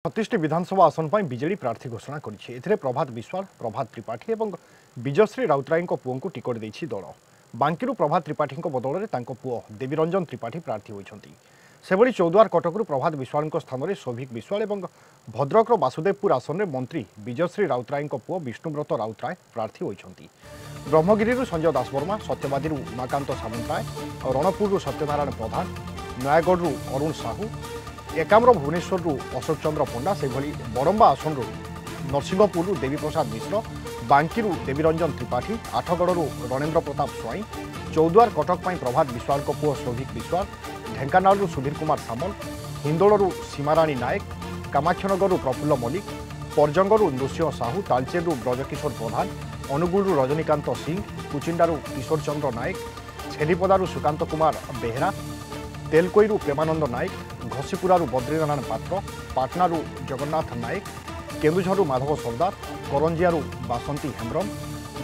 छत्तीस विधानसभा आसन पर बीजेडी प्रार्थी घोषणा कर प्रभात विश्वाल, प्रभात त्रिपाठी और विजयश्री राउतराय पुओं को टिकट देछि दल। बांकीरू प्रभात त्रिपाठी बदल में पुओ देवीरंजन त्रिपाठी प्रार्थी होती। सेभली चौद्वार कटकू प्रभात विश्वाल स्थान में सौभिक विश्वाल और भद्रकर वासुदेवपुर आसन में मंत्री विजयश्री राउतराय पुओ विष्णुव्रत राउतराय प्रार्थी होती। ब्रह्मगिरी संजय दासवर्मा, सत्यवादी उमाकांत सामंतराय, रणपुर सत्यनारायण प्रधान, नयागढ़ अरुण साहू, एकाम्र भुवनेश्वर अशोक चंद्र पंडा, से बड़म्बा आसन नरसिंहपुर देवीप्रसाद मिश्र, बांकी देवीरंजन त्रिपाठी, आठगढ़ रणेन्द्र प्रताप स्वाई, चौद्वार कटक प्रभात विश्वाल पुओ सौभिक विश्वाल, ढेंकानाल सुधीर कुमार सामल, हिंदोल सीमाराणी नायक, कामाक्षनगर प्रफुल्ल मल्लिक, परजंगर नृसिंह साहू, तालचेर ब्रजकिशोर प्रधान, अनुगुल रजनीकांत सिंह, कुचिंडारू किशोर चंद्र नायक, छेलीपदारू सुकांत कुमार बेहरा, तेलकोईरू प्रेमानंद नायक, घसीपुरारू बद्रीनारायण पात्र, पाटनारू जगन्नाथ नायक, केन्दुझरू माधव सरदार, करंजियारू बासंती हेम्ब्रम,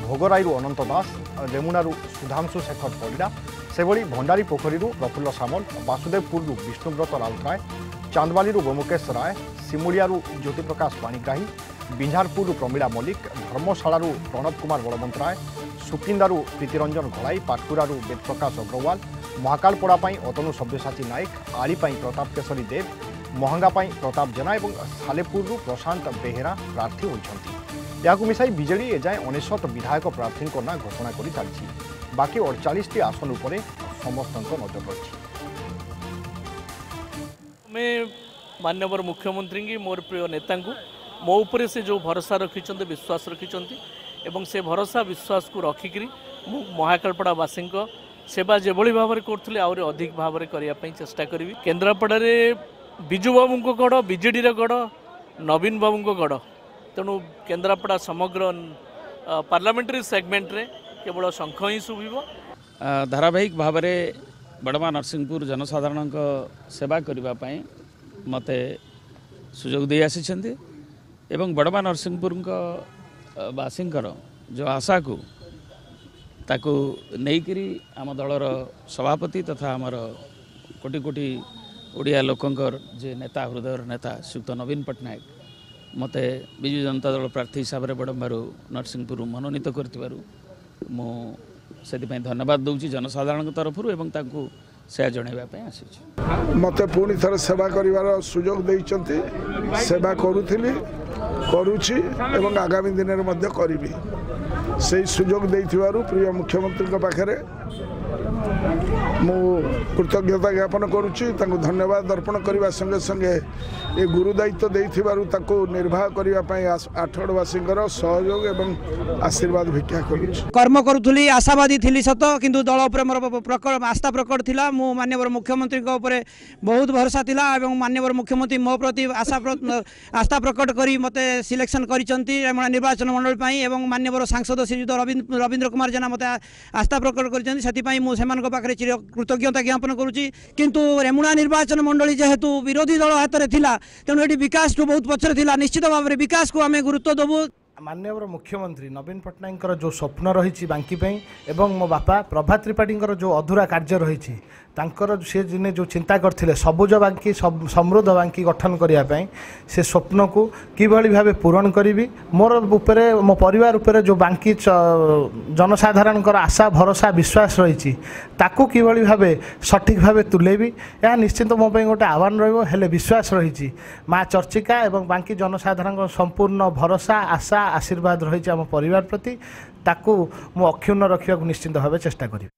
भोगराईरू अनंत दास, रेमुणारू सुधांशु शेखर परिडा, सेभली भंडारी पोखरीरू प्रफुल्ल सामल, वासुदेवपुर विष्णुव्रत राउतराय, चांदवालीरू गोमुकेश राय, सिमुलियारू ज्योतिप्रकाश पाणिग्राही, बिंझारपुर प्रमीला मल्लिक, धर्मशालारू प्रणव कुमार बड़वंतराय, सुकिंदारू प्रीतिरंजन घोड़ाई, पाटकुरारू वेदप्रकाश अग्रवाल, महाकालपड़ा अतनु सब्यसाची नायक, आली प्रताप केशरी देव, महंगा प्रताप जेना और सालेपुर प्रशांत बेहेरा प्रार्थी होती। मिसाई बीजेडी एजाए 19 विधायक प्रार्थी ना घोषणा कर चली। बाकी 48 आसन उपर समस्त नजर रही। मैं माननीय मुख्यमंत्री की मोर प्रिय नेता मो उपरे से जो भरोसा रखिंट विश्वास रखिंट एवं से भरोसा विश्वास को रखिकी महाकालपड़ावासी सेवा जो भाव में करुले आहरी अधिक भाव में करने चेष्टा करी। केन्द्रापड़ा विजु बाबू को गढ़, बीजेडी गढ़, नवीन बाबू को गढ़, तेणु केन्द्रापड़ा समग्र पार्लियामेंट्री सेगमेंट रे केवल शंख ही शुभ। धारावाहिक भाव में बड़मा नरसिंहपुर जनसाधारण सेवा करने मत सुजोग दे आसी एवं बड़मा नरसिंहपुर वासींकर जो आशा को ताकू नहींकरी आम दलर सभापति तथा आमर कोटि कोटि ओडिया लोकंकर जे नेता हृदय नेता श्रीयुक्त नवीन पट्टनायक मते विजु जनता दल प्रार्थी हिसाब से बड़म्बारू नरसिंहपुर मनोनीत कर धन्यवाद दूची जनसाधारण तरफ से जनवाई आसी मत पुणी थर सेवा कर सुजोग देइचंती सेवा करुथिली करुछि एवं आगामी दिन में करी से सुजोग देइथिबारु प्रिय मुख्यमंत्री पाखरे मु कृतज्ञता ज्ञापन करुछि। तांको धन्यवाद अर्पण करने संगे संगे ये गुरु दायित्व देइथिबारु ताको निर्वाह करने आठगढ़वासी सहयोग एवं आशीर्वाद भिक्षा करुछि। कर्म करुथुली आशावादी थिली सत किंतु दल उपर मोर आस्था प्रकट थिला। मु माननीय मुख्यमंत्री उपरे बहुत भरोसा थिला एवं माननीय मुख्यमंत्री मो प्रति आस्था प्रकट करी मते सिलेक्शन करिसंती रेमुणा निर्वाचन मंडल पई एवं माननीय सांसद श्रीयुक्त रवींद्र कुमार जेना मते आस्था प्रकट करिसंती। सेति मु सेमानक पाखरे कृतज्ञता ज्ञापन करुछि। किंतु रेमुणा निर्वाचन मंडली जेहेतु विरोधी दल हाथ में थिला तेणु ये विकास को बहुत पछरे थिला। निश्चित भाव में विकास को आम गुरुत्व देवु। माननीय मुख्यमंत्री नवीन पट्टनायक जो स्वप्न रही बांकी एवं मो बापा प्रभात त्रिपाठी जो अधूरा कार्य रही सी जिने जो चिंता करते सबुज बांकी समृद्ध बांकी गठन करने से स्वप्न को किभली भाव पूरण करी मोर उपरे मो परिवार उपरे जो बांकी जनसाधारण आशा भरोसा विश्वास रही ताकू किभली भाव सठिक भाव तुलेबी यह निश्चित मो गोटे आह्वान रही विश्वास रही माँ चर्चिका एवं बांकी जनसाधारण संपूर्ण भरोसा आशा आशीर्वाद रही आम परिवार प्रति ताकू मु अक्षुण्ण रखा निश्चित भाव चेष्टा करी।